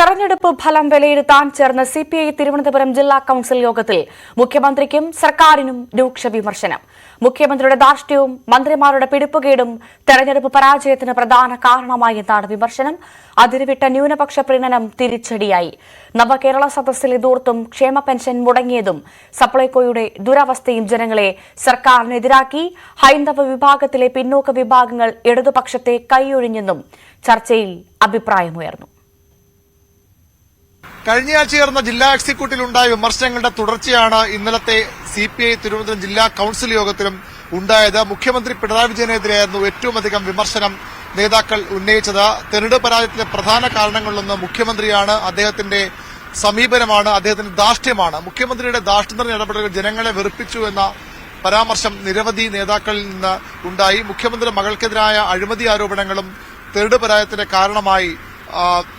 തെരഞ്ഞെടുപ്പ് ഫലം വിലയിരുത്താൻ ചേർന്ന സിപിഐ തിരുവനന്തപുരം ജില്ലാ കൌൺസിൽ യോഗത്തിൽ മുഖ്യമന്ത്രിക്കും സർക്കാരിനും രൂക്ഷ വിമർശനം. മുഖ്യമന്ത്രിയുടെ ധാർഷ്ട്യവും മന്ത്രിമാരുടെ പിടിപ്പുകേടും തെരഞ്ഞെടുപ്പ് പരാജയത്തിന് പ്രധാന കാരണമായെന്നാണ് വിമർശനം. അതിരുവിട്ട ന്യൂനപക്ഷ പ്രീണനം തിരിച്ചടിയായി. നവകേരള സദസ്സിലെ ദൂർത്തും ക്ഷേമ പെൻഷൻ മുടങ്ങിയതും സപ്ലൈകോയുടെ ദുരവസ്ഥയും ജനങ്ങളെ സർക്കാരിനെതിരാക്കി. ഹൈന്ദവ വിഭാഗത്തിലെ പിന്നോക്ക വിഭാഗങ്ങൾ ഇടതുപക്ഷത്തെ കൈയൊഴിഞ്ഞെന്നും ചർച്ചയിൽ അഭിപ്രായമുയർന്നു. കഴിഞ്ഞയാഴ്ച ചേർന്ന ജില്ലാ എക്സിക്യൂട്ടീവിലുണ്ടായ വിമർശനങ്ങളുടെ തുടർച്ചയാണ് ഇന്നലത്തെ സിപിഐ തിരുവനന്തപുരം ജില്ലാ കൌൺസിൽ യോഗത്തിലും ഉണ്ടായത്. മുഖ്യമന്ത്രി പിണറായി വിജയനെതിരെയായിരുന്നു ഏറ്റവും അധികം വിമർശനം നേതാക്കൾ ഉന്നയിച്ചത്. തെരഞ്ഞെടുപ്പ് പരാജയത്തിലെ പ്രധാന കാരണങ്ങളിലൊന്ന് മുഖ്യമന്ത്രിയാണ്, അദ്ദേഹത്തിന്റെ സമീപനമാണ്, അദ്ദേഹത്തിന്റെ ധാർഷ്ട്യമാണ്. മുഖ്യമന്ത്രിയുടെ ധാർഷ്ട്യം നിറഞ്ഞ ഇടപെടലുകൾ ജനങ്ങളെ വെറുപ്പിച്ചു എന്ന പരാമർശം നിരവധി നേതാക്കളിൽ നിന്ന് ഉണ്ടായി. മുഖ്യമന്ത്രിയുടെ മകൾക്കെതിരായ അഴിമതി ആരോപണങ്ങളും തെരഞ്ഞെടുപ്പ് പരാജയത്തിന്റെ കാരണമായി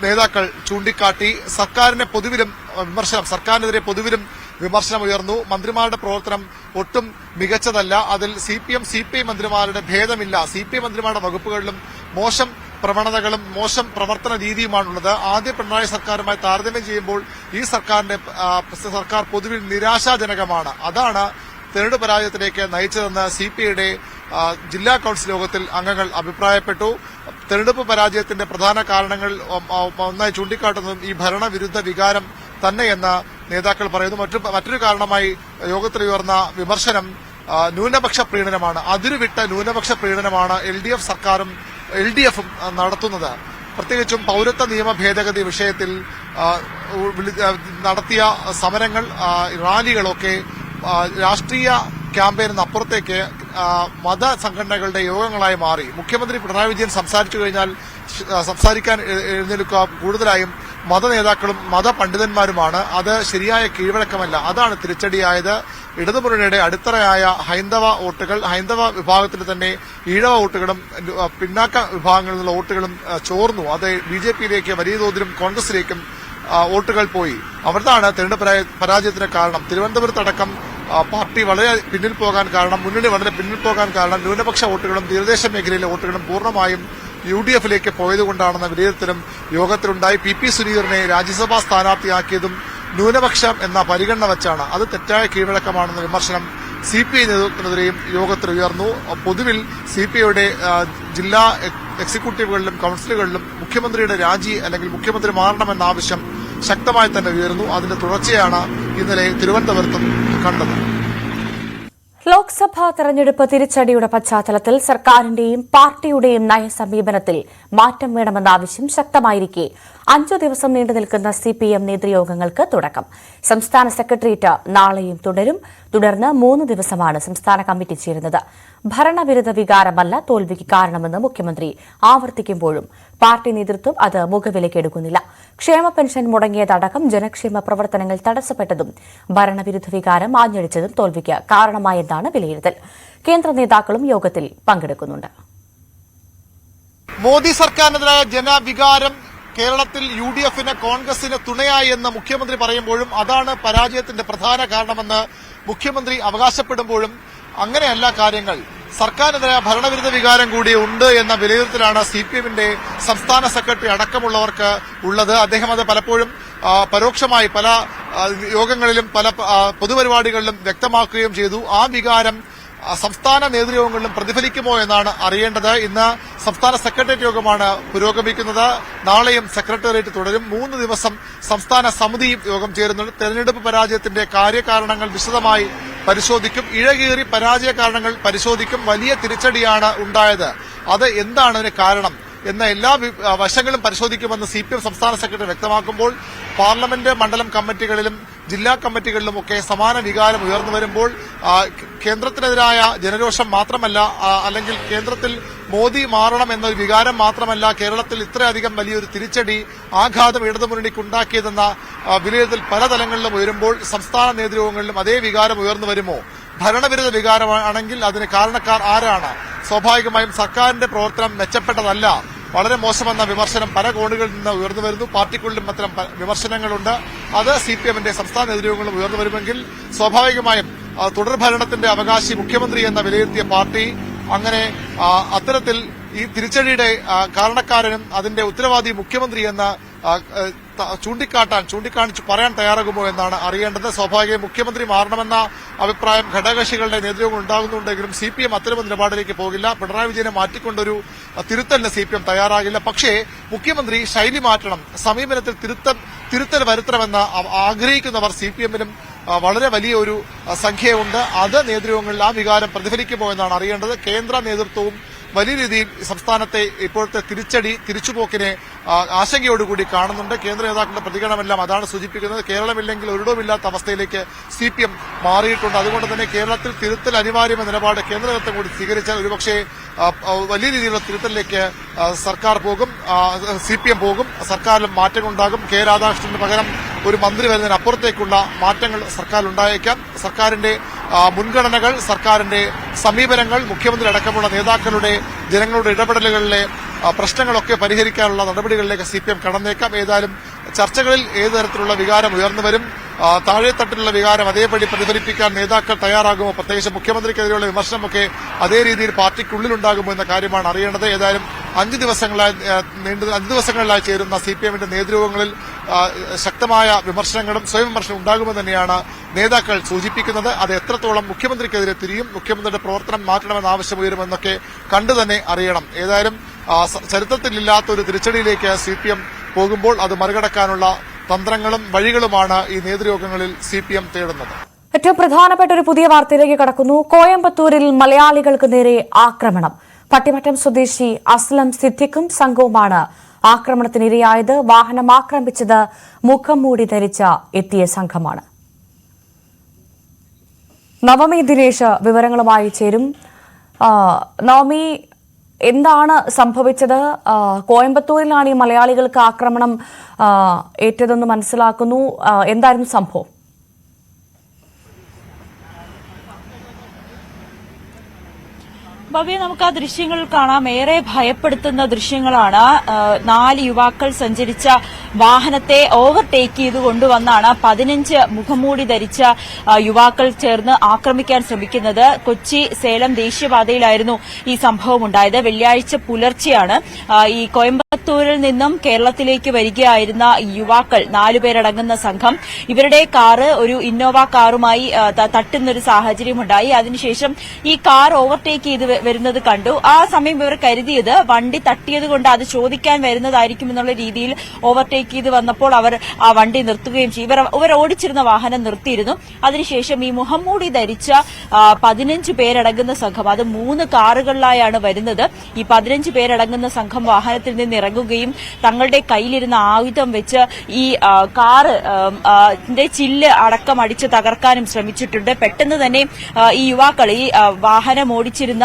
നേതാക്കൾ ചൂണ്ടിക്കാട്ടി. സർക്കാരിനെതിരെ പൊതുവിലും വിമർശനം ഉയർന്നു. മന്ത്രിമാരുടെ പ്രവർത്തനം ഒട്ടും മികച്ചതല്ല, അതിൽ സിപിഐ മന്ത്രിമാരുടെ ഭേദമില്ല. സിപിഐ മന്ത്രിമാരുടെ വകുപ്പുകളിലും മോശം പ്രവണതകളും മോശം പ്രവർത്തന രീതിയുമാണുള്ളത്. ആദ്യ പിണറായി സർക്കാരുമായി താരതമ്യം ചെയ്യുമ്പോൾ ഈ സർക്കാർ പൊതുവിൽ നിരാശാജനകമാണ്. അതാണ് തെരഞ്ഞെടുപ്പ് പരാജയത്തിലേക്ക് നയിച്ചതെന്ന് സിപിഐയുടെ ജില്ലാ കൌൺസിൽ യോഗത്തിൽ അംഗങ്ങൾ അഭിപ്രായപ്പെട്ടു. തെരഞ്ഞെടുപ്പ് പരാജയത്തിന്റെ പ്രധാന കാരണങ്ങൾ ഒന്നായി ചൂണ്ടിക്കാട്ടുന്നതും ഈ ഭരണവിരുദ്ധ വികാരം തന്നെയെന്ന് നേതാക്കൾ പറയുന്നു. മറ്റൊരു കാരണമായി യോഗത്തിൽ ഉയർന്ന വിമർശനം ന്യൂനപക്ഷ പ്രീണനമാണ്. അതിരുവിട്ട ന്യൂനപക്ഷ പ്രീണനമാണ് എൽഡിഎഫും നടത്തുന്നത്. പ്രത്യേകിച്ചും പൌരത്വ നിയമ ഭേദഗതി വിഷയത്തിൽ നടത്തിയ സമരങ്ങൾ, റാലികളൊക്കെ രാഷ്ട്രീയ ക്യാമ്പയിന് അപ്പുറത്തേക്ക് മതസംഘടനകളുടെ യോഗങ്ങളായി മാറി. മുഖ്യമന്ത്രി പിണറായി വിജയൻ സംസാരിച്ചു കഴിഞ്ഞാൽ സംസാരിക്കാൻ എഴുന്നേൽക്കുക കൂടുതലായും മതനേതാക്കളും മതപണ്ഡിതന്മാരുമാണ്. അത് ശരിയായ കീഴ്വഴക്കമല്ല. അതാണ് തിരിച്ചടിയായത്. ഇടതുമുന്നണിയുടെ അടിത്തറയായ ഹൈന്ദവ വോട്ടുകൾ, ഹൈന്ദവ വിഭാഗത്തിൽ തന്നെ ഈഴവ വോട്ടുകളും പിന്നാക്ക വിഭാഗങ്ങളിൽ നിന്നുള്ള വോട്ടുകളും ചോർന്നു. അത് ബിജെപിയിലേക്ക് വലിയ തോതിലും കോൺഗ്രസിലേക്കും വോട്ടുകൾ പോയി. അവിടുന്നാണ് തെരഞ്ഞെടുപ്പ് പരാജയത്തിന് കാരണം. തിരുവനന്തപുരത്തടക്കം പാർട്ടി വളരെ പിന്നിൽ പോകാൻ കാരണം, മുന്നണി വളരെ പിന്നിൽ പോകാൻ കാരണം ന്യൂനപക്ഷ വോട്ടുകളും തീരദേശ മേഖലയിലെ വോട്ടുകളും പൂർണ്ണമായും യുഡിഎഫിലേക്ക് പോയതുകൊണ്ടാണെന്ന വിലയിരുത്തലും യോഗത്തിലുണ്ടായി. പി സുനീറിനെ രാജ്യസഭാ സ്ഥാനാർത്ഥിയാക്കിയതും ന്യൂനപക്ഷം എന്ന പരിഗണന വച്ചാണ്. അത് തെറ്റായ കീഴ്വഴക്കമാണെന്ന വിമർശനം സിപിഐ നേതൃത്വത്തിനെതിരെയും യോഗത്തിൽ ഉയർന്നു. പൊതുവിൽ സിപിഐയുടെ ജില്ലാ എക്സിക്യൂട്ടീവുകളിലും കൌൺസിലുകളിലും മുഖ്യമന്ത്രിയുടെ രാജി അല്ലെങ്കിൽ മുഖ്യമന്ത്രി മാറണമെന്ന ആവശ്യം ശക്തമായി തന്നെ ഉയർന്നു. അതിന്റെ തുടർച്ചയാണ് ഇന്നലെ തിരുവനന്തപുരത്തും കണ്ടത്. ലോക്സഭാ തെരഞ്ഞെടുപ്പ് തിരിച്ചടിയുടെ പശ്ചാത്തലത്തിൽ സർക്കാരിന്റെയും പാർട്ടിയുടെയും നയസമീപനത്തിൽ മാറ്റം വേണമെന്ന ആവശ്യം ശക്തമായിരിക്കെ 5 ദിവസം നീണ്ടുനിൽക്കുന്ന സിപിഎം നേതൃയോഗങ്ങൾക്ക് തുടക്കം. സംസ്ഥാന സെക്രട്ടേറിയറ്റ് നാളെയും തുടരും. തുടർന്ന് 3 ദിവസമാണ് സംസ്ഥാന കമ്മിറ്റി ചേരുന്നത്. ഭരണവിരുദ്ധ വികാരമല്ല തോൽവിക്ക് കാരണമെന്ന് മുഖ്യമന്ത്രി ആവർത്തിക്കുമ്പോഴും പാർട്ടി നേതൃത്വം അത് മുഖവിലക്കെടുക്കുന്നില്ല. ക്ഷേമ പെൻഷൻ മുടങ്ങിയതടക്കം ജനക്ഷേമ പ്രവർത്തനങ്ങൾ തടസ്സപ്പെട്ടതും ഭരണവിരുദ്ധ വികാരം ആഞ്ഞടിച്ചതും തോൽവിക്ക് കാരണമായെന്നാണ് വിലയിരുത്തൽ. കേന്ദ്ര നേതാക്കളും യോഗത്തിൽ പങ്കെടുക്കുന്നുണ്ട്. മോദി സർക്കാരിനെതിരായ ജനവികാരം കേരളത്തിൽ യുഡിഎഫിന് കോൺഗ്രസിന് തുണയായി എന്ന് മുഖ്യമന്ത്രി പറയുമ്പോഴും അതാണ് പരാജയത്തിന്റെ പ്രധാന കാരണമെന്ന് മുഖ്യമന്ത്രി അവകാശപ്പെടുമ്പോഴും അങ്ങനെയല്ല കാര്യങ്ങൾ. സർക്കാരിനെതിരായ ഭരണവിരുദ്ധ വികാരം കൂടി ഉണ്ട് എന്ന വിലയിരുത്തലാണ് സിപിഎമ്മിന്റെ സംസ്ഥാന സെക്രട്ടറി അടക്കമുള്ളവർക്ക് ഉള്ളത്. അദ്ദേഹം അത് പലപ്പോഴും പരോക്ഷമായി പല യോഗങ്ങളിലും പല പൊതുപരിപാടികളിലും വ്യക്തമാക്കുകയും ചെയ്തു. ആ വികാരം സംസ്ഥാന നേതൃയോഗങ്ങളിലും പ്രതിഫലിക്കുമോ എന്നാണ് അറിയേണ്ടത്. ഇന്ന് സംസ്ഥാന സെക്രട്ടേറിയറ്റ് യോഗമാണ് പുരോഗമിക്കുന്നത്. നാളെയും സെക്രട്ടേറിയറ്റ് തുടരും. 3 ദിവസം സംസ്ഥാന സമിതി യോഗം ചേരുന്നുണ്ട്. തെരഞ്ഞെടുപ്പ് പരാജയത്തിന്റെ കാര്യകാരണങ്ങൾ വിശദമായി പരിശോധിക്കും. ഇഴകീറി പരാജയ കാരണങ്ങൾ പരിശോധിക്കും. വലിയ തിരിച്ചടിയാണ് ഉണ്ടായത്, അത് എന്താണ് അതിന് കാരണം എന്ന എല്ലാ വശങ്ങളും പരിശോധിക്കുമെന്ന് സിപിഎം സംസ്ഥാന സെക്രട്ടറി വ്യക്തമാക്കുമ്പോൾ പാർലമെന്റ് മണ്ഡലം കമ്മിറ്റികളിലും ജില്ലാ കമ്മിറ്റികളിലുമൊക്കെ സമാന വികാരം ഉയർന്നു വരുമ്പോൾ കേന്ദ്രത്തിനെതിരായ ജനരോഷം മാത്രമല്ല, അല്ലെങ്കിൽ കേന്ദ്രത്തിൽ മോദി മാറണം എന്നൊരു വികാരം മാത്രമല്ല, കേരളത്തിൽ ഇത്രയധികം വലിയൊരു തിരിച്ചടി ആഘാതം ഇടതുമുന്നണിക്കുണ്ടാക്കിയതെന്ന വിലയിരുത്തൽ പല തലങ്ങളിലും ഉയരുമ്പോൾ സംസ്ഥാന നേതൃയോഗങ്ങളിലും അതേ വികാരം ഉയർന്നു വരുമോ? ഭരണവിരുദ്ധ വികാരമാണെങ്കിൽ അതിന് കാരണക്കാർ ആരാണ്? സ്വാഭാവികമായും സർക്കാരിന്റെ പ്രവർത്തനം മെച്ചപ്പെട്ടതല്ല, വളരെ മോശമെന്ന വിമർശനം പല കോണുകളിൽ നിന്ന് ഉയർന്നു വരുന്നു. പാർട്ടിക്കുള്ളിലും അത്തരം വിമർശനങ്ങളുണ്ട്. അത് സിപിഎമ്മിന്റെ സംസ്ഥാന നേതൃയോഗങ്ങളും ഉയർന്നു വരുമെങ്കിൽ സ്വാഭാവികമായും തുടർഭരണത്തിന്റെ അവകാശി മുഖ്യമന്ത്രി എന്ന വിലയിരുത്തിയ പാർട്ടി അങ്ങനെ അത്തരത്തിൽ ഈ തിരിച്ചടിയുടെ കാരണക്കാരനും അതിന്റെ ഉത്തരവാദി മുഖ്യമന്ത്രി എന്ന ചൂണ്ടിക്കാണിച്ച് പറയാൻ തയ്യാറാകുമോ എന്നാണ് അറിയേണ്ടത്. സ്വാഭാവികമായി മുഖ്യമന്ത്രി മാറണമെന്ന അഭിപ്രായം ഘടകകക്ഷികളുടെ നേതൃത്വം ഉണ്ടാകുന്നുണ്ടെങ്കിലും CPM അത്തരമൊരു നിലപാടിലേക്ക് പോകില്ല. പിണറായി വിജയനെ മാറ്റിക്കൊണ്ടൊരു തിരുത്തലിന് CPM തയ്യാറാകില്ല. പക്ഷേ മുഖ്യമന്ത്രി ശൈലി മാറ്റണം, സമീപനത്തിൽ തിരുത്തൽ വരുത്തണമെന്ന് ആഗ്രഹിക്കുന്നവർ CPM-നും വളരെ വലിയ ഒരു സംഖ്യയുണ്ട്. അത് നേതൃത്വങ്ങളിൽ ആ വികാരം പ്രതിഫലിക്കുമോ എന്നാണ് അറിയേണ്ടത്. കേന്ദ്ര നേതൃത്വവും വലിയ രീതിയിൽ സംസ്ഥാനത്തെ ഇപ്പോഴത്തെ തിരിച്ചുപോക്കിനെ ആശങ്കയോടുകൂടി കാണുന്നുണ്ട്. കേന്ദ്ര നേതാക്കളുടെ പ്രതികരണമെല്ലാം അതാണ് സൂചിപ്പിക്കുന്നത്. കേരളമില്ലെങ്കിൽ ഒരിടവുമില്ലാത്ത അവസ്ഥയിലേക്ക് CPM മാറിയിട്ടുണ്ട്. അതുകൊണ്ട് തന്നെ കേരളത്തിൽ തിരുത്തൽ അനിവാര്യമായ നിലപാട് കേന്ദ്ര നേതൃത്വം കൂടി സ്വീകരിച്ചാൽ ഒരുപക്ഷെ വലിയ രീതിയിലുള്ള തിരുത്തലിലേക്ക് സർക്കാർ പോകും, CPM പോകും. സർക്കാരിലും മാറ്റങ്ങളുണ്ടാകും. കെ രാധാകൃഷ്ണന് പകരം ഒരു മന്ത്രി വരുന്നതിനപ്പുറത്തേക്കുള്ള മാറ്റങ്ങൾ സർക്കാരിൽ ഉണ്ടായേക്കാം. സർക്കാരിന്റെ മുൻഗണനകൾ, സർക്കാരിന്റെ സമീപനങ്ങൾ, മുഖ്യമന്ത്രി അടക്കമുള്ള നേതാക്കളുടെ ജനങ്ങളുടെ ഇടപെടലുകളിലെ പ്രശ്നങ്ങളൊക്കെ പരിഹരിക്കാനുള്ള നടപടികളിലേക്ക് CPM കടന്നേക്കാം. ഏതായാലും ചർച്ചകളിൽ ഏതു തരത്തിലുള്ള വികാരം ഉയർന്നു വരും, താഴെത്തട്ടിലുള്ള വികാരം അതേപടി പ്രതിഫലിപ്പിക്കാൻ നേതാക്കൾ തയ്യാറാകുമോ, പ്രത്യേകിച്ച് മുഖ്യമന്ത്രിക്കെതിരെയുള്ള വിമർശനമൊക്കെ അതേ രീതിയിൽ പാർട്ടിക്കുള്ളിലുണ്ടാകുമോ എന്ന കാര്യമാണ് അറിയേണ്ടത്. ഏതായാലും 5 ദിവസങ്ങളിലായി ചേരുന്ന CPM-ന്റെ നേതൃയോഗങ്ങളിൽ ശക്തമായ വിമർശനങ്ങളും സ്വയം വിമർശനം ഉണ്ടാകുമെന്ന് തന്നെയാണ് നേതാക്കൾ സൂചിപ്പിക്കുന്നത്. അത് എത്രത്തോളം മുഖ്യമന്ത്രിക്കെതിരെ തിരിയും, മുഖ്യമന്ത്രിയുടെ പ്രവർത്തനം മാറ്റണമെന്ന ആവശ്യം ഉയരുമെന്നൊക്കെ കണ്ടുതന്നെ അറിയണം. ഏതായാലും ചരിത്രത്തിലില്ലാത്തൊരു തിരിച്ചടിയിലേക്ക് CPM പോകുമ്പോൾ അത് മറികടക്കാനുള്ള തന്ത്രങ്ങളും വഴികളുമാണ് ഈ നേതൃയോഗങ്ങളിൽ CPM തേടുന്നത്. ഏറ്റവും പ്രധാനപ്പെട്ട ഒരു പുതിയ വാർത്തയിലേക്ക് കടക്കുന്നു. കോയമ്പത്തൂരിൽ മലയാളികൾക്ക് നേരെ ആക്രമണം. പട്ടിമറ്റം സ്വദേശി അസ്ലം സിദ്ദിഖും സംഘവുമാണ് ആക്രമണത്തിനിരയായത്. വാഹനം ആക്രമിച്ചത് മുഖം മൂടി എത്തിയ സംഘമാണ്. നവമി ദിനേശ് വിവരങ്ങളുമായി ചേരും. നവമി, എന്താണ് സംഭവിച്ചത്? കോയമ്പത്തൂരിലാണ് ഈ മലയാളികൾക്ക് ആക്രമണം ഏറ്റതെന്ന് മനസ്സിലാക്കുന്നു. എന്തായിരുന്നു സംഭവം? ഭവ്യ, നമുക്ക് ആ ദൃശ്യങ്ങൾ കാണാം. ഏറെ ഭയപ്പെടുത്തുന്ന ദൃശ്യങ്ങളാണ്. 4 യുവാക്കൾ സഞ്ചരിച്ച വാഹനത്തെ ഓവർടേക്ക് ചെയ്ത് കൊണ്ടുവന്നാണ് 15 മുഖംമൂടി ധരിച്ച യുവാക്കൾ ചേർന്ന് ആക്രമിക്കാൻ ശ്രമിക്കുന്നത്. കൊച്ചി സേലം ദേശീയപാതയിലായിരുന്നു ഈ സംഭവം ഉണ്ടായത്. വെള്ളിയാഴ്ച പുലർച്ചെയാണ് ഈ കോയമ്പത്തൂരിൽ നിന്നും കേരളത്തിലേക്ക് വരികയായിരുന്ന യുവാക്കൾ 4 പേരടങ്ങുന്ന സംഘം ഇവരുടെ കാറ് ഒരു ഇന്നോവ കാറുമായി തട്ടുന്നൊരു സാഹചര്യമുണ്ടായി. അതിനുശേഷം ഈ കാർ ഓവർടേക്ക് ചെയ്ത് വരുന്നത് കണ്ടു. ആ സമയം ഇവർ കരുതിയത് വണ്ടി തട്ടിയത് കൊണ്ട് അത് ചോദിക്കാൻ വരുന്നതായിരിക്കും എന്നുള്ള രീതിയിൽ ഓവർടേക്ക് ചെയ്ത് വന്നപ്പോൾ അവർ ആ വണ്ടി നിർത്തുകയും ചെയ്യും. ഇവർ ഓടിച്ചിരുന്ന വാഹനം നിർത്തിയിരുന്നു. അതിനുശേഷം ഈ മുഖംമൂടി ധരിച്ച 15 പേരടങ്ങുന്ന സംഘം, അത് 3 കാറുകളിലായാണ് വരുന്നത്. ഈ 15 പേരടങ്ങുന്ന സംഘം വാഹനത്തിൽ നിന്ന് ഇറങ്ങുകയും തങ്ങളുടെ കയ്യിലിരുന്ന ആയുധം വെച്ച് ഈ കാറിന്റെ ചില്ല് അടക്കം അടിച്ച് തകർക്കാനും ശ്രമിച്ചിട്ടുണ്ട്. പെട്ടെന്ന് തന്നെ ഈ യുവാക്കൾ, ഈ വാഹനം ഓടിച്ചിരുന്ന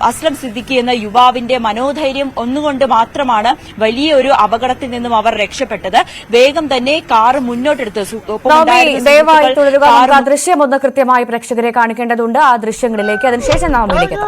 അസ്ലം സിദ്ദിഖി എന്ന യുവാവിന്റെ മനോധൈര്യം ഒന്നുകൊണ്ട് മാത്രമാണ് വലിയൊരു അപകടത്തിൽ നിന്നും അവർ രക്ഷപ്പെട്ടത്. വേഗം തന്നെ കാർ മുന്നോട്ടെടുത്ത് ദയവായി തുടരുക. നമുക്ക് ആ ദൃശ്യം ഒന്ന് കൃത്യമായി പ്രേക്ഷകരെ കാണിക്കേണ്ടതുണ്ട്. ആ ദൃശ്യങ്ങളിലേക്ക് അതിനുശേഷം നാം വിളിക്കാം.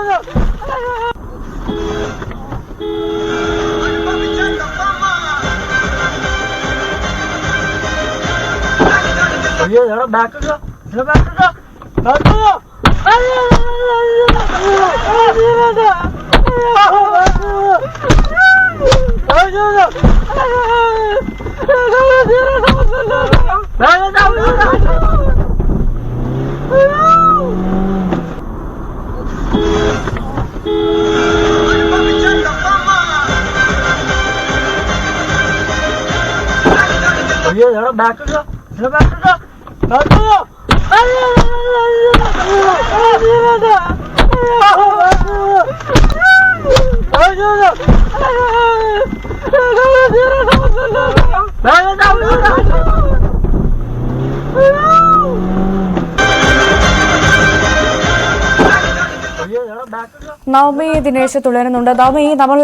നവമി ദിനേശ് തുടരുന്നുണ്ട്. നവമി, നമ്മൾ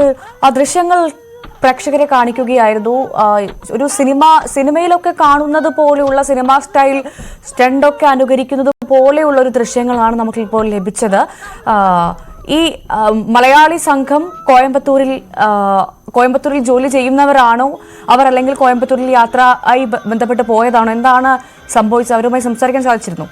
ആ ദൃശ്യങ്ങൾ പ്രേക്ഷകരെ കാണിക്കുകയായിരുന്നു. ഒരു സിനിമയിലൊക്കെ കാണുന്നത് പോലെയുള്ള സിനിമാ സ്റ്റൈൽ സ്റ്റണ്ടൊക്കെ അനുകരിക്കുന്നത് പോലെയുള്ള ഒരു ദൃശ്യങ്ങളാണ് നമുക്കിപ്പോൾ ലഭിച്ചത്. ഈ മലയാളി സംഘം കോയമ്പത്തൂരിൽ ജോലി ചെയ്യുന്നവരാണോ, അവർ അല്ലെങ്കിൽ കോയമ്പത്തൂരിൽ യാത്രയായി ബന്ധപ്പെട്ട് പോയതാണോ? എന്താണ് സംഭവിച്ചത്? അവരുമായി സംസാരിക്കാൻ സാധിച്ചിരുന്നു?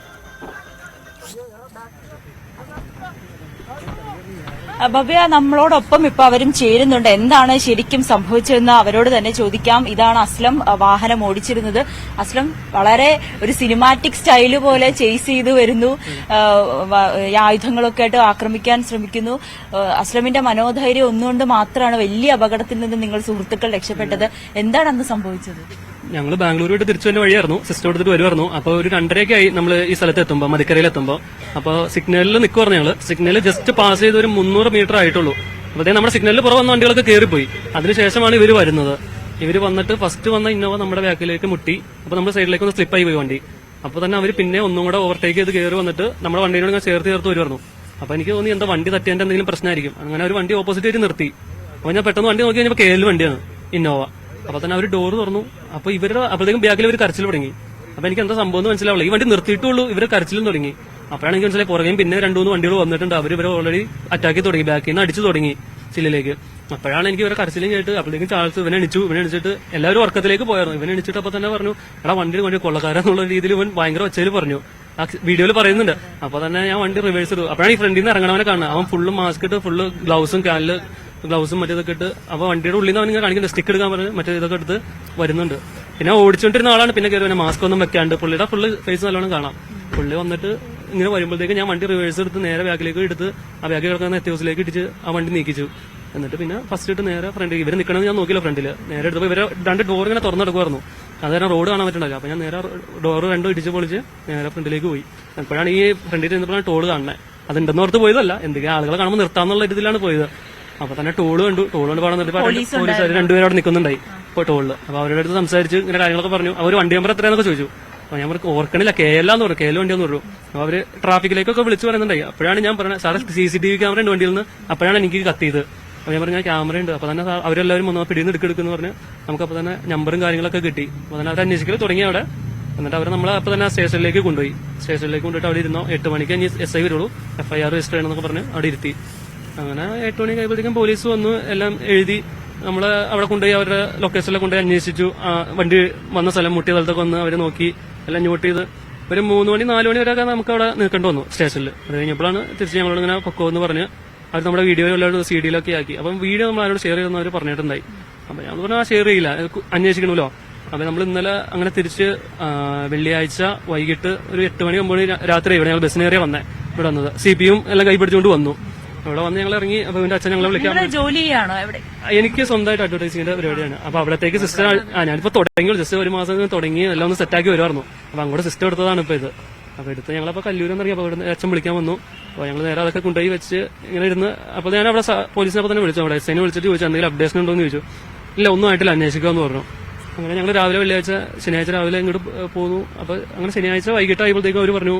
ഭവ്യ, നമ്മളോടൊപ്പം ഇപ്പൊ അവരും ചേരുന്നുണ്ട്. എന്താണ് ശരിക്കും സംഭവിച്ചതെന്ന് അവരോട് തന്നെ ചോദിക്കാം. ഇതാണ് അസ്ലം വാഹനം ഓടിച്ചിരുന്നത്. അസ്ലം വളരെ ഒരു സിനിമാറ്റിക് സ്റ്റൈല് പോലെ ചേസ് ചെയ്ത് വരുന്നു, ആയുധങ്ങളൊക്കെ ആയിട്ട് ആക്രമിക്കാൻ ശ്രമിക്കുന്നു. അസ്ലമിന്റെ മനോധൈര്യം ഒന്നുകൊണ്ട് മാത്രമാണ് വലിയ അപകടത്തിൽ നിന്ന് നിങ്ങൾ സുഹൃത്തുക്കൾ രക്ഷപ്പെട്ടത്. എന്താണ് അന്ന് സംഭവിച്ചത്? ഞങ്ങൾ ബാംഗ്ലൂർ വിട്ട് തിരിച്ചു വരുന്ന വഴിയായിരുന്നു, സിസ്റ്റർ എടുത്തിട്ട് വരുമായിരുന്നു. അപ്പോൾ ഒരു 2:30 ആയി നമ്മൾ ഈ സ്ഥലത്ത് എത്തുമ്പോൾ, മതിക്കരയിൽ എത്തുമ്പോൾ. അപ്പോൾ സിഗ്നലിൽ നിൽക്കുവായിരുന്നു ഞങ്ങൾ. സിഗ്നൽ ജസ്റ്റ് പാസ് ചെയ്ത് ഒരു 300 മീറ്റർ ആയിട്ടുള്ളൂ. അപ്പോൾ നമ്മുടെ സിഗ്നലിൽ പുറം വന്ന വണ്ടികളൊക്കെ കയറിപ്പോയി. അതിനുശേഷമാണ് ഇവർ വരുന്നത്. ഇവർ വന്നിട്ട് ഫസ്റ്റ് വന്ന ഇന്നോവ നമ്മുടെ ബാക്കിലേക്ക് മുട്ടി. അപ്പോൾ നമ്മുടെ സൈഡിലേക്ക് ഒന്ന് സ്ലിപ്പായി പോയി വണ്ടി. അപ്പോൾ തന്നെ അവർ പിന്നെ ഒന്നും കൂടെ ഓവർടേക്ക് ചെയ്ത് കയറി വന്നിട്ട് നമ്മുടെ വണ്ടിയോട് ഞാൻ ചേർത്ത് വരുമായിരുന്നു. അപ്പോൾ എനിക്ക് തോന്നി എന്താ വണ്ടി തട്ടിയതിന്റെ എന്തെങ്കിലും പ്രശ്നമായിരിക്കും. അങ്ങനെ ഒരു വണ്ടി ഓപ്പോസിറ്റ് ആയിട്ട് നിർത്തി. അപ്പോൾ ഞാൻ പെട്ടെന്ന് വണ്ടി നോക്കി കഴിഞ്ഞപ്പോൾ KL വണ്ടിയാണ്, ഇന്നോവ. അപ്പൊ തന്നെ അവർ ഡോർ തുറന്നു. അപ്പൊ ഇവര് അപ്പോഴത്തേക്കും ബാക്കിൽ ഇവർ കരച്ചിൽ തുടങ്ങി. അപ്പൊ എനിക്ക് എന്താ സംഭവം എന്ന് മനസ്സിലാവില്ല. ഈ വണ്ടി നിർത്തിയിട്ടുള്ളൂ, ഇവര് കരച്ചിലും തുടങ്ങി. അപ്പോഴാണ് എനിക്ക് മനസ്സിലായി പുറകെയും പിന്നെ 2-3 വണ്ടികൾ വന്നിട്ടുണ്ട്. ഇവരെ ഓൾറെഡി അറ്റാക്കി തുടങ്ങി, ബാക്കിൽ നിന്ന് അടിച്ചു തുടങ്ങി ചില്ലിലേക്ക്. അപ്പോഴാണ് എനിക്ക് ഇവരെ കരച്ചിലും കേട്ട് അപ്പോഴത്തേക്കും ചാൾസ് ഇവനെ എണിച്ചിട്ട് എല്ലാവരും ഉറക്കത്തിലേക്ക് പോയായിരുന്നു. ഇവനെ എണിച്ചിട്ട് അപ്പൊ തന്നെ പറഞ്ഞു, എടാ വണ്ടി കൊള്ളക്കാരെന്നുള്ള രീതിയിൽ ഇവൻ ഭയങ്കര ഒച്ചയിൽ പറഞ്ഞു. ആ വീഡിയോയിൽ പറയുന്നുണ്ട്. അപ്പൊ തന്നെ ഞാൻ വണ്ടി റിവേഴ്സ് ചെയ്തു. അപ്പോഴാണ് ഈ ഫ്രണ്ടിൽ നിന്ന് ഇറങ്ങണവനെ കാണുന്നത്. അവൻ ഫുള്ള് മാസ്ക് ഇട്ട്, ഫുള്ള് ഗ്ലൗസും കാലില് ഗ്ലൗസും മറ്റേതൊക്കെ ഇട്ട്. അപ്പൊ വണ്ടിയുടെ ഉള്ളിൽ നിന്ന് അവനിങ്ങനെ കാണിക്കുന്നത് സ്റ്റിക്ക് എടുക്കാൻ പറഞ്ഞ് മറ്റേ ഇതൊക്കെ എടുത്ത് വരുന്നുണ്ട്. പിന്നെ ഓടിച്ചോണ്ടിരുന്ന ആളാണ്. പിന്നെ കയറി മാസ്ക് ഒന്നും വെക്കാണ്ട് പുള്ളിയുടെ ഫുള്ള് ഫേസ് നല്ലോണം കാണാം. പുള്ളി വന്നിട്ട് ഇങ്ങനെ വരുമ്പോഴത്തേക്ക് ഞാൻ വണ്ടി റിവേഴ്സ് എടുത്ത് നേരെ ബാക്കിലേക്ക് എടുത്ത് ആ ബാക്കിൽ കിടക്കുന്ന എത്തിയോസിലേക്ക് ഇടിച്ച് ആ വണ്ടി നീക്കിച്ചു. എന്നിട്ട് പിന്നെ ഫസ്റ്റ് ഇട്ട് നേരെ ഫ്രണ്ടിൽ ഇവർ നിൽക്കണമെന്ന് ഞാൻ നോക്കിയില്ല. ഫ്രണ്ടിൽ നേരെ എടുത്തപ്പോൾ ഇവരെ 2 ഡോർ ഇങ്ങനെ തുറന്നെടുക്കുമായിരുന്നു. അത് കാരണം റോഡ് കാണാൻ പറ്റുന്നില്ല. അപ്പൊ ഞാൻ നേരെ ഡോർ 2 ഇടിച്ച് പൊളിച്ച് നേരെ ഫ്രണ്ടിലേക്ക് പോയി. അപ്പോഴാണ് ഈ ഫ്രണ്ടിൽ നിന്നപ്പോഴാണ് ടോള് കാണുന്നത്. അതുണ്ടെന്ന് ഓർത്ത് പോയതല്ല, എന്തൊക്കെയാ ആളുകളെ കാണുമ്പോൾ നിർത്താന്നുള്ള രീതിയിലാണ് പോയത്. അപ്പൊ തന്നെ ടോള് കണ്ടു പാടാൻ നിർത്തി. പോലീസുകാർ 2 പേര് അവിടെ നിൽക്കുന്നുണ്ടായി ഇപ്പോൾ ടോളില്. അപ്പൊ അവരുടെ അടുത്ത് സംസാരിച്ച് ഇങ്ങനെ കാര്യങ്ങളൊക്കെ പറഞ്ഞു. അവർ വണ്ടി നമ്പർ എത്രയാന്നൊക്കെ ചോദിച്ചു. അപ്പൊ ഞാൻ ഓർക്കണില്ല, KL എന്ന് പറഞ്ഞു, KL വണ്ടിയെന്ന് പറഞ്ഞു. അപ്പൊ അവര് ട്രാഫിക്കിലേക്കൊക്കെ വിളിച്ചു പറയുന്നുണ്ടായി. അപ്പോഴാണ് ഞാൻ പറഞ്ഞത്, സാറ് CCTV ക്യാമറ ഉണ്ട് വണ്ടിയിൽ നിന്ന്. അപ്പോഴാണ് എനിക്ക് കത്തിയത്. അപ്പൊ ഞാൻ പറഞ്ഞു, ക്യാമറ ഉണ്ട്. അപ്പൊ തന്നെ അവരെല്ലാവരും വന്നു പിടിയിൽ നിന്ന് എടുക്കെന്ന് പറഞ്ഞ് നമുക്കപ്പോ തന്നെ നമ്പറും കാര്യങ്ങളൊക്കെ കിട്ടി. അപ്പൊ തന്നെ അവർ അന്വേഷിക്കൽ തുടങ്ങി അവിടെ. എന്നിട്ട് അവർ നമ്മളെ അപ്പൊ തന്നെ സ്റ്റേഷനിലേക്ക് കൊണ്ടുപോയി. കൊണ്ടിട്ട് അവിടെ ഇരുന്നോ 8 മണിക്ക് ഇനി SI വരുള്ളൂ, FIR രജിസ്റ്റർ ചെയ്യണമെന്നൊക്കെ പറഞ്ഞ് അവിടെ ഇരുത്തി. അങ്ങനെ 8 മണി കഴിയുമ്പോഴത്തേക്കും പോലീസ് വന്നു, എല്ലാം എഴുതി. നമ്മള് അവിടെ കൊണ്ടുപോയി അവരുടെ ലൊക്കേഷനിൽ കൊണ്ടുപോയി അന്വേഷിച്ചു. വണ്ടി വന്ന സ്ഥലം മുട്ടിയ സ്ഥലത്തൊക്കെ വന്ന് അവര് നോക്കി, എല്ലാം നോട്ട് ചെയ്ത് ഒരു 3 മണി 4 മണി വരെയൊക്കെ നമുക്ക് അവിടെ നിൽക്കേണ്ടി വന്നു സ്റ്റേഷനിൽ. അത് കഴിഞ്ഞപ്പോഴാണ് തിരിച്ച് ഞങ്ങളോട് ഇങ്ങനെ പൊക്കോ എന്ന് പറഞ്ഞ് അവർ നമ്മുടെ വീഡിയോ എല്ലാവരും CD-യിലൊക്കെ ആക്കി. അപ്പം വീഡിയോ നമ്മൾ ആരോട് ഷെയർ ചെയ്തെന്ന് അവർ പറഞ്ഞിട്ടുണ്ടായി. അപ്പൊ ഞാൻ പറഞ്ഞാൽ ഷെയർ ചെയ്യില്ല, അന്വേഷിക്കണമല്ലോ. അപ്പൊ നമ്മൾ ഇന്നലെ അങ്ങനെ തിരിച്ച് വെള്ളിയാഴ്ച വൈകിട്ട് ഒരു 8 മണി 9 മണി രാത്രി ഇവിടെ ഞങ്ങൾ ബസ്സിനേറിയ വന്നേ ഇവിടെ വന്നത്. CP-യും എല്ലാം കൈപിടിച്ചുകൊണ്ട് വന്നു. ഇവിടെ വന്ന് ഞങ്ങൾ ഇറങ്ങി. അപ്പൊ എന്റെ അച്ഛൻ ഞങ്ങളെ വിളിക്കാൻ, എനിക്ക് സ്വന്തമായിട്ട് അഡ്വർടൈസിംഗിന്റെ പരിപാടിയാണ്. അപ്പൊ അവിടത്തേക്ക് സിസ്റ്റർ ഞാനിപ്പോ തുടങ്ങി, ജസ്റ്റ് 1 മാസം തുടങ്ങി എല്ലാം ഒന്ന് സെറ്റാക്കി വരുമായിരുന്നു. അപ്പൊ അങ്ങോട്ട് സിസ്റ്റർ എടുത്തതാണ് ഇപ്പൊ ഇത്. അപ്പൊ എടുത്ത് ഞങ്ങളപ്പോ കല്ലൂരെന്ന് ഇറങ്ങി. അപ്പൊ ഇവിടെ അച്ഛൻ വിളിക്കാൻ വന്നു. അപ്പൊ ഞങ്ങൾ നേരെ അതൊക്കെ കൊണ്ടുപോയി വെച്ച് ഇങ്ങനെ ഇരുന്ന്. അപ്പൊ ഞാൻ അവിടെ പോലീസിനെ തന്നെ വിളിച്ചു. അവിടെ SIനെ വിളിച്ചിട്ട് ചോദിച്ചു എന്തെങ്കിലും അപ്ഡേഷൻ ഉണ്ടോ എന്ന് ചോദിച്ചു. ഇല്ല, ഒന്നും ആയിട്ടില്ല, അന്വേഷിക്കാമെന്ന് പറഞ്ഞു. അങ്ങനെ ഞങ്ങൾ രാവിലെ ശനിയാഴ്ച രാവിലെ ഇങ്ങോട്ട് പോന്നു. അപ്പൊ അങ്ങനെ ശനിയാഴ്ച വൈകിട്ടായപ്പോഴത്തേക്കും അവർ പറഞ്ഞു,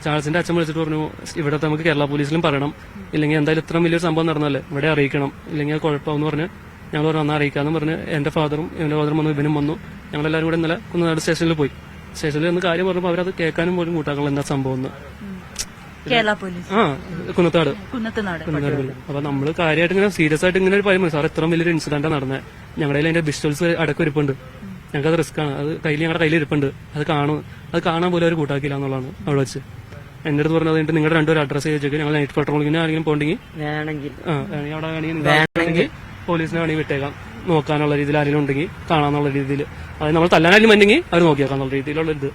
ചാൾസിന്റെ അച്ഛൻ വിളിച്ചിട്ട് പറഞ്ഞു, ഇവിടത്തെ നമുക്ക് കേരള പോലീസിലും പറയണം, ഇല്ലെങ്കിൽ എന്തായാലും ഇത്രയും വലിയൊരു സംഭവം നടന്നല്ലേ, ഇവിടെ അറിയിക്കണം, ഇല്ലെങ്കിൽ അത് കുഴപ്പമെന്ന് പറഞ്ഞ് ഞങ്ങൾ പറഞ്ഞു അന്ന് അറിയിക്കാന്ന് പറഞ്ഞ് എന്റെ ഫാദറും വന്നു, ഇവനും വന്നു. ഞങ്ങളെല്ലാവരും കൂടെ ഇന്നലെ കുന്നനാട് സ്റ്റേഷനിൽ പോയി. സ്റ്റേഷനിൽ നിന്ന് കാര്യം പറഞ്ഞപ്പോൾ അവരത് കേൾക്കാനും പോലും കൂട്ടാക്കൾ എന്താ സംഭവം എന്ന്. കുന്നത്താട്. അപ്പൊ നമ്മള് കാര്യമായിട്ട് ഇങ്ങനെ സീരിയസ് ആയിട്ട് ഇങ്ങനെ പറയുമ്പോൾ സാർ ഇത്രയും വലിയൊരു ഇൻസിഡന്റ് നടന്നത്, ഞങ്ങളുടെ അതിന്റെ വിഷ്വൽസ് അടക്കം ഇരിപ്പുണ്ട്, ഞങ്ങൾക്കത് റിസ്ക് ആണ്, അത് ഞങ്ങളുടെ കയ്യിൽ ഇരിപ്പുണ്ട്, അത് കാണാൻ പോലും അവർ കൂട്ടാക്കില്ല എന്നുള്ളതാണ് അവിടെ വെച്ച് എന്റെ അടുത്ത് പറഞ്ഞത്. നിങ്ങളുടെ 2 അഡ്രസ് ചോദിച്ചു, ഞങ്ങൾ നൈറ്റ് പെട്രോളിങ്ങിന് ആണെങ്കിലും പോകണമെങ്കിൽ അവിടെ വേണമെങ്കിൽ പോലീസിനെ വേണമെങ്കിൽ വിട്ടേക്കാം, നോക്കാനുള്ള രീതിയിൽ ആരെങ്കിലും ഉണ്ടെങ്കിൽ കാണാന്നുള്ള രീതിയിൽ, അതായത് നമ്മൾ തല്ലാനായാലും വേണമെങ്കിൽ അവർ നോക്കിയേക്കാന്നുള്ള രീതിയിലുള്ള ഇത്.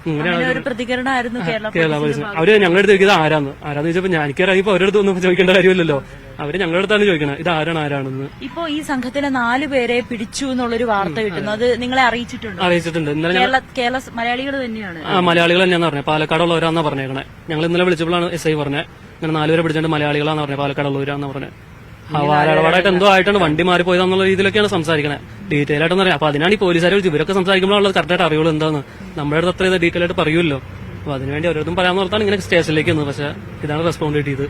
ഇങ്ങനെയാണ് പ്രതികരണമായിരുന്നു കേരള പോലീസ്. അവര് ഞങ്ങളുടെ അടുത്ത് ചോദിക്കുന്നത് ആരാന്ന് ചോദിച്ചപ്പോ എനിക്കറിയാം അവരുടെ ഒന്നും ചോദിക്കേണ്ട കാര്യമില്ലല്ലോ, അവര് ഞങ്ങളുടെ അടുത്താണ് ചോദിക്കണത് ഇത് ആരാണെന്ന്. ഇപ്പോ ഈ സംഘത്തിലെ 4 പേരെ പിടിച്ചു എന്നുള്ളൊരു വാർത്ത കിട്ടുന്നു, അത് നിങ്ങളെ അറിയിച്ചിട്ടുണ്ട്? ഇന്നലെ മലയാളികൾ തന്നെയാണ്. മലയാളികൾ തന്നെയാന്ന് പറഞ്ഞത്, പാലക്കാടുള്ളവരാന്നാ പറഞ്ഞേക്കണേ. ഞങ്ങൾ ഇന്നലെ വിളിച്ചപ്പോഴാണ് SI പറഞ്ഞത് ഇങ്ങനെ 4 പേരെ പിടിച്ചിട്ട് മലയാളികളാന്ന് പറഞ്ഞത്, പാലക്കാടുള്ളവരാന്ന് പറഞ്ഞത്. വാലടപാടായിട്ട് എന്തോ ആയിട്ടാണ് വണ്ടി മാറിപ്പോയതെന്നുള്ള രീതിയിലൊക്കെയാണ് സംസാരിക്കണേ, ഡീറ്റെയിൽ ആയിട്ടൊന്നും അറിയാം. അപ്പൊ അതിനാണ് ഈ പോലീസുകാരെ വിളിച്ചു, ഇവരൊക്കെ സംസാരിക്കുമ്പോഴുള്ളത് കറക്റ്റായിട്ട് അറിയുള്ളൂ എന്താന്ന്, നമ്മുടെ അടുത്ത് അത്ര ഡീറ്റെയിൽ ആയിട്ട് പറയുമല്ലോ. അപ്പൊ അതിനുവേണ്ടി ഓരോരുത്തരും പറയാൻ ഓർത്താണ് ഇങ്ങനെ സ്റ്റേഷനിലേക്ക് വന്നത്. പക്ഷെ ഇതാണ് റെസ്പോണ്ട് ചെയ്തത്.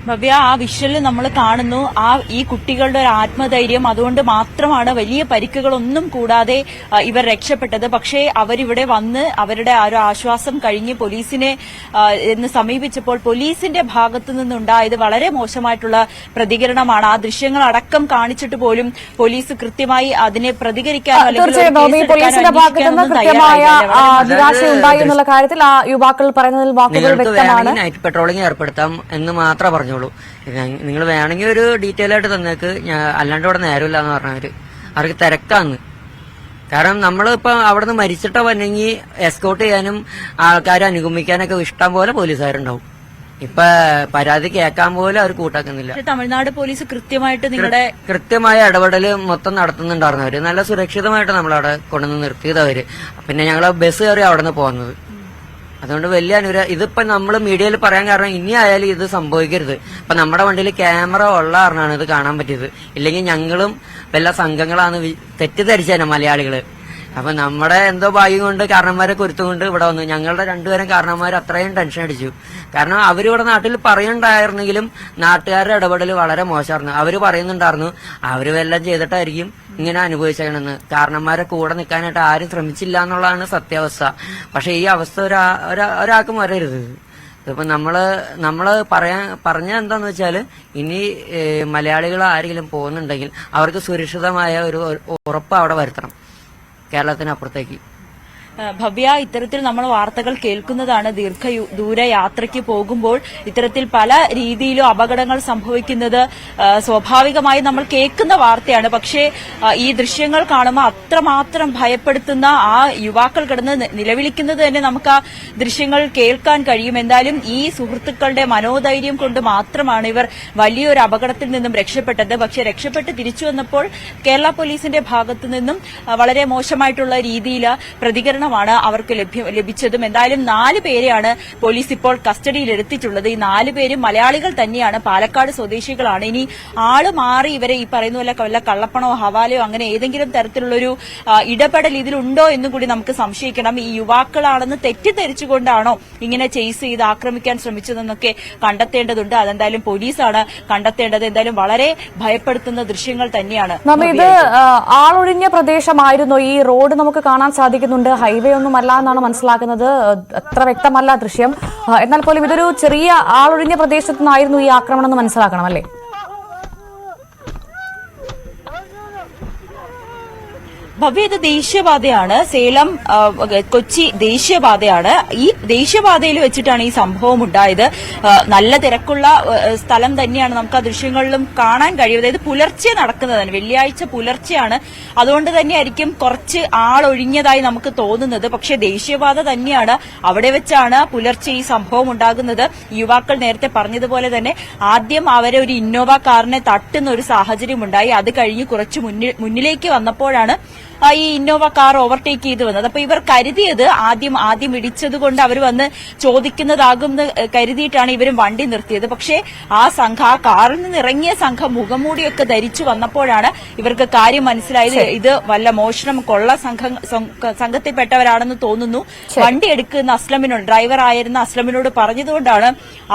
ഭവ്യ, ആ വിഷ്വലിൽ നമ്മൾ കാണുന്നു ഈ കുട്ടികളുടെ ഒരു ആത്മധൈര്യം, അതുകൊണ്ട് മാത്രമാണ് വലിയ പരിക്കുകളൊന്നും കൂടാതെ ഇവർ രക്ഷപ്പെട്ടത്. പക്ഷേ അവരിവിടെ വന്ന് അവരുടെ ആ ഒരു ആശ്വാസം കഴിഞ്ഞ് പോലീസിനെ സമീപിച്ചപ്പോൾ പോലീസിന്റെ ഭാഗത്തു നിന്നുണ്ടായത് വളരെ മോശമായിട്ടുള്ള പ്രതികരണമാണ്. ആ ദൃശ്യങ്ങൾ അടക്കം കാണിച്ചിട്ട് പോലും പോലീസ് കൃത്യമായി അതിനെ പ്രതികരിക്കാനോ പോലീസിന്റെ ഭാഗത്തു നിന്ന് കൃത്യമായ നിരാശയുണ്ടായി എന്നുള്ള കാര്യത്തിൽ ആ യുവാക്കൾ പറയുന്നതിൽ വാക്കുകൾ വ്യക്തമാണ്. നൈറ്റ് പെട്രോളിംഗ് ഏർപ്പെടുത്താം എന്ന് മാത്രം പറഞ്ഞു. പറഞ്ഞോളൂ, നിങ്ങൾ വേണമെങ്കിൽ ഒരു ഡീറ്റെയിൽ ആയിട്ട് തന്നേക്ക്, അല്ലാണ്ട് ഇവിടെ നേരമില്ല എന്ന് പറഞ്ഞവര്. അവർക്ക് തിരക്കാന്ന്. കാരണം നമ്മളിപ്പോ അവിടെ നിന്ന് മരിച്ചിട്ടോ വന്നെങ്കിൽ എസ്കോർട്ട് ചെയ്യാനും ആൾക്കാരെ അനുഗമിക്കാനൊക്കെ ഇഷ്ടം പോലെ പോലീസുകാരുണ്ടാവും. ഇപ്പൊ പരാതി കേൾക്കാൻ പോലും അവർ കൂട്ടാക്കുന്നില്ല. തമിഴ്നാട് പോലീസ് കൃത്യമായിട്ട് നിങ്ങളുടെ കൃത്യമായ ഇടപെടൽ മൊത്തം നടത്തുന്നുണ്ടായിരുന്നു. അവര് നല്ല സുരക്ഷിതമായിട്ട് നമ്മളവിടെ കൊണ്ടുവന്ന് നിർത്തിയതവര്. പിന്നെ ഞങ്ങള് ബസ് കയറി അവിടെ നിന്ന് പോകുന്നത്. അതുകൊണ്ട് വലിയ ഇതിപ്പോ നമ്മൾ മീഡിയയിൽ പറയാൻ കാരണം ഇനി ആയാലും ഇത് സംഭവിക്കരുത്. ഇപ്പൊ നമ്മുടെ വണ്ടിയിൽ ക്യാമറ ഉള്ള കാരണമാണ് ഇത് കാണാൻ പറ്റിയത്. ഇല്ലെങ്കിൽ ഞങ്ങളും വല്ല സംഘങ്ങളാണ് തെറ്റിദ്ധരിച്ചേനെ മലയാളികള്. അപ്പൊ നമ്മുടെ എന്തോ ഭാഗ്യം കൊണ്ട് കാരണന്മാരെ കുരുത്തുകൊണ്ട് ഇവിടെ വന്നു. ഞങ്ങളുടെ രണ്ടുപേരും കാരണന്മാർ അത്രയും ടെൻഷൻ അടിച്ചു. കാരണം അവരിവിടെ നാട്ടിൽ പറയുന്നുണ്ടായിരുന്നെങ്കിലും നാട്ടുകാരുടെ ഇടപെടൽ വളരെ മോശമായിരുന്നു. അവര് പറയുന്നുണ്ടായിരുന്നു അവര് വല്ലതും ചെയ്തിട്ടായിരിക്കും ഇങ്ങനെ അനുഭവിച്ചേക്കണെന്ന്. കാരണന്മാരെ കൂടെ നിൽക്കാനായിട്ട് ആരും ശ്രമിച്ചില്ല എന്നുള്ളതാണ് സത്യാവസ്ഥ. പക്ഷെ ഈ അവസ്ഥ ഒരാൾക്കും വരരുത്. ഇപ്പൊ നമ്മള് പറഞ്ഞ എന്താന്ന് വെച്ചാല് ഇനി മലയാളികൾ ആരെങ്കിലും പോകുന്നുണ്ടെങ്കിൽ അവർക്ക് സുരക്ഷിതമായ ഒരു ഉറപ്പ് അവിടെ വരുത്തണം കേരളത്തിനപ്പുറത്തേക്ക്. ഭവ്യ, ഇത്തരത്തിൽ നമ്മൾ വാർത്തകൾ കേൾക്കുന്നതാണ്. ദൂര യാത്രയ്ക്ക് പോകുമ്പോൾ ഇത്തരത്തിൽ പല രീതിയിലും അപകടങ്ങൾ സംഭവിക്കുന്നത് സ്വാഭാവികമായി നമ്മൾ കേൾക്കുന്ന വാർത്തയാണ്. പക്ഷേ ഈ ദൃശ്യങ്ങൾ കാണുമ്പോൾ അത്രമാത്രം ഭയപ്പെടുത്തുന്ന ആ യുവാക്കൾ കിടന്ന് നിലവിളിക്കുന്നത് തന്നെ നമുക്ക് ആ ദൃശ്യങ്ങൾ കേൾക്കാൻ കഴിയും. എന്തായാലും ഈ സുഹൃത്തുക്കളുടെ മനോധൈര്യം കൊണ്ട് മാത്രമാണ് ഇവർ വലിയൊരു അപകടത്തിൽ നിന്നും രക്ഷപ്പെട്ടത്. പക്ഷേ രക്ഷപ്പെട്ട് തിരിച്ചു വന്നപ്പോൾ കേരള പോലീസിന്റെ ഭാഗത്തു നിന്നും വളരെ മോശമായിട്ടുള്ള രീതിയിൽ പ്രതികരണം അവർക്ക് ലഭിച്ചതും. എന്തായാലും 4 പേരെയാണ് പോലീസ് ഇപ്പോൾ കസ്റ്റഡിയിൽ എടുത്തിട്ടുള്ളത്. ഈ 4 പേരും മലയാളികൾ തന്നെയാണ്, പാലക്കാട് സ്വദേശികളാണ്. ഇനി ആള് മാറി ഇവരെ ഈ പറയുന്ന പോലെ വല്ല കള്ളപ്പണോ ഹവാലയോ അങ്ങനെ ഏതെങ്കിലും തരത്തിലുള്ളൊരു ഇടപെടൽ ഇതിലുണ്ടോ എന്നും കൂടി നമുക്ക് സംശയിക്കണം. ഈ യുവാക്കളാണെന്ന് തെറ്റിദ്ധരിച്ചുകൊണ്ടാണോ ഇങ്ങനെ ചേസ് ചെയ്ത് ആക്രമിക്കാൻ ശ്രമിച്ചതെന്നൊക്കെ കണ്ടെത്തേണ്ടതുണ്ട്. അതെന്തായാലും പോലീസാണ് കണ്ടെത്തേണ്ടത്. എന്തായാലും വളരെ ഭയപ്പെടുത്തുന്ന ദൃശ്യങ്ങൾ തന്നെയാണ്. ഇത് ആളൊഴിഞ്ഞ പ്രദേശമായിരുന്നു. ഈ റോഡ് നമുക്ക് കാണാൻ സാധിക്കുന്നുണ്ട്, ഹൈവേ ഒന്നുമല്ല എന്നാണ് മനസ്സിലാക്കുന്നത്. അത്ര വ്യക്തമല്ല ദൃശ്യം. എന്നാൽ പോലും ഇതൊരു ചെറിയ ആളൊഴിഞ്ഞ പ്രദേശത്തു നിന്നായിരുന്നു ഈ ആക്രമണം എന്ന് മനസ്സിലാക്കണം, അല്ലേ? ഭവ്യ, ഇത് ദേശീയപാതയാണ്. സേലം കൊച്ചി ദേശീയപാതയാണ്. ഈ ദേശീയപാതയിൽ വെച്ചിട്ടാണ് ഈ സംഭവം ഉണ്ടായത്. നല്ല തിരക്കുള്ള സ്ഥലം തന്നെയാണ്. നമുക്ക് ആ ദൃശ്യങ്ങളിലും കാണാൻ കഴിയും. അതായത് പുലർച്ചെ നടക്കുന്നതാണ്, വെള്ളിയാഴ്ച പുലർച്ചെയാണ്. അതുകൊണ്ട് തന്നെയായിരിക്കും കുറച്ച് ആളൊഴിഞ്ഞതായി നമുക്ക് തോന്നുന്നത്. പക്ഷേ ദേശീയപാത തന്നെയാണ്. അവിടെ വെച്ചാണ് പുലർച്ചെ ഈ സംഭവം ഉണ്ടാകുന്നത്. യുവാക്കൾ നേരത്തെ പറഞ്ഞതുപോലെ തന്നെ ആദ്യം അവരെ ഒരു ഇന്നോവ കാറിനെ തട്ടുന്ന ഒരു സാഹചര്യം ഉണ്ടായി. അത് കഴിഞ്ഞ് കുറച്ച് മുന്നിലേക്ക് വന്നപ്പോഴാണ് ഈ ഇന്നോവ കാർ ഓവർടേക്ക് ചെയ്ത് വന്നത്. അപ്പൊ ഇവർ കരുതിയത് ആദ്യം ഇടിച്ചതുകൊണ്ട് അവർ വന്ന് ചോദിക്കുന്നതാകുമെന്ന് കരുതിയിട്ടാണ് ഇവരും വണ്ടി നിർത്തിയത്. പക്ഷേ ആ കാറിൽ നിന്ന് ഇറങ്ങിയ സംഘം മുഖംമൂടിയൊക്കെ ധരിച്ചു വന്നപ്പോഴാണ് ഇവർക്ക് കാര്യം മനസ്സിലായത്. ഇത് വല്ല മോഷണം കൊള്ള സംഘത്തിൽപ്പെട്ടവരാണെന്ന് തോന്നുന്നു. വണ്ടി എടുക്കുന്ന ഡ്രൈവർ ആയിരുന്ന അസ്ലമിനോട് പറഞ്ഞതുകൊണ്ടാണ്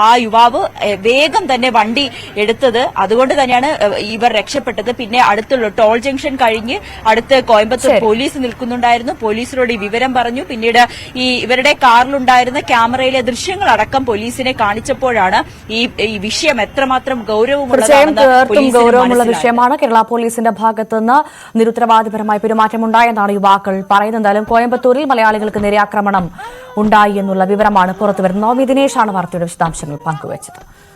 ആ യുവാവ് വേഗം തന്നെ വണ്ടി എടുത്തത്. അതുകൊണ്ട് തന്നെയാണ് ഇവർ രക്ഷപ്പെട്ടത്. പിന്നെ അടുത്തുള്ള ടോൾ ജംഗ്ഷൻ കഴിഞ്ഞ് അടുത്ത് കോയമ്പത്തൂർ പോലീസ് നിൽക്കുന്നുണ്ടായിരുന്നു. പോലീസിനോട് ഈ വിവരം പറഞ്ഞു. പിന്നീട് ഈ ഇവരുടെ കാറിലുണ്ടായിരുന്ന ക്യാമറയിലെ ദൃശ്യങ്ങളടക്കം പോലീസിനെ കാണിച്ചപ്പോഴാണ് ഈ വിഷയം എത്രമാത്രം ഗൌരവമുള്ള വിഷയമാണ്. കേരള പോലീസിന്റെ ഭാഗത്തുനിന്ന് നിരുത്തരവാദപരമായ പെരുമാറ്റമുണ്ടായെന്നാണ് യുവാക്കൾ പറയുന്നത്. എന്തായാലും കോയമ്പത്തൂരിൽ മലയാളികൾക്ക് നേരെ ആക്രമണം ഉണ്ടായി എന്നുള്ള വിവരമാണ് പുറത്തുവരുന്നത്. ദിനേശാണ് വാർത്തയുടെ വിശദാംശങ്ങൾ പങ്കുവച്ചത്.